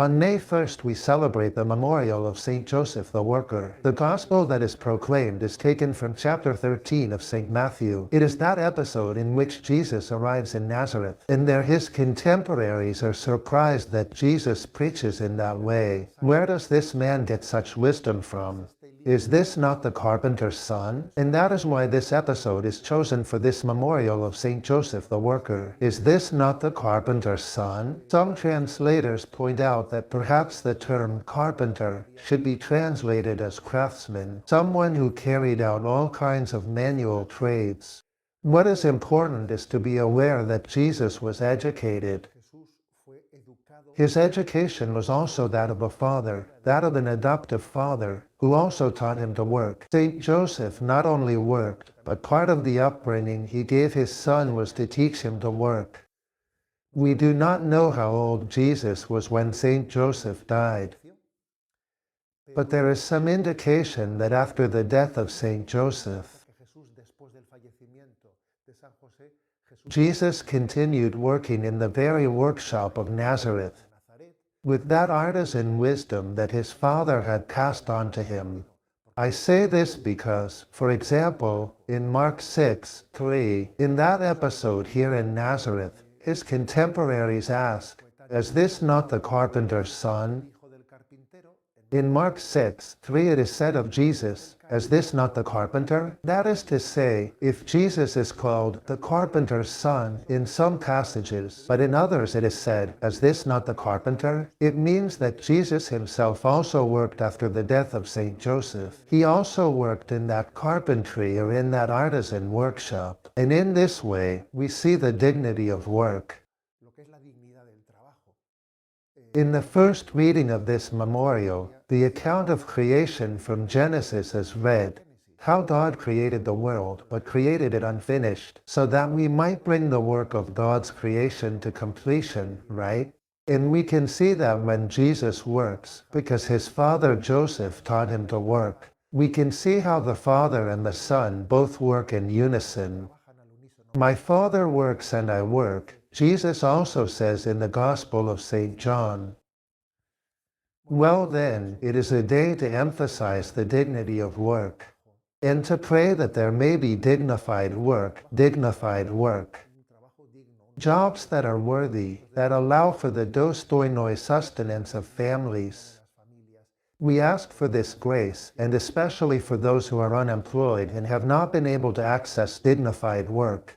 On May 1st, we celebrate the memorial of St. Joseph the Worker. The gospel that is proclaimed is taken from chapter 13 of St. Matthew. It is that episode in which Jesus arrives in Nazareth, and there his contemporaries are surprised that Jesus preaches in that way. Where does this man get such wisdom from? Is this not the carpenter's son? And that is why this episode is chosen for this memorial of St. Joseph the Worker. Is this not the carpenter's son? Some translators point out that perhaps the term carpenter should be translated as craftsman, someone who carried out all kinds of manual trades. What is important is to be aware that Jesus was educated. His education was also that of a father, that of an adoptive father, who also taught him to work. St. Joseph not only worked, but part of the upbringing he gave his son was to teach him to work. We do not know how old Jesus was when St. Joseph died, but there is some indication that after the death of St. Joseph, Jesus continued working in the very workshop of Nazareth, with that artisan wisdom that his father had passed on to him. I say this because, for example, in Mark 6:3, in that episode here in Nazareth, his contemporaries ask, "Is this not the carpenter's son?" In Mark 6:3 it is said of Jesus, "Is this not the carpenter?" That is to say, if Jesus is called the carpenter's son in some passages, but in others it is said, "Is this not the carpenter?" it means that Jesus himself also worked after the death of St. Joseph. He also worked in that carpentry or in that artisan workshop. And in this way, we see the dignity of work. In the first reading of this memorial, the account of creation from Genesis is read, how God created the world, but created it unfinished, so that we might bring the work of God's creation to completion, right? And we can see that when Jesus works, because his father Joseph taught him to work, we can see how the Father and the Son both work in unison. My Father works and I work, Jesus also says in the Gospel of St. John. Well then, it is a day to emphasize the dignity of work, and to pray that there may be dignified work. Jobs that are worthy, that allow for the dostoinoi sustenance of families. We ask for this grace, and especially for those who are unemployed and have not been able to access dignified work.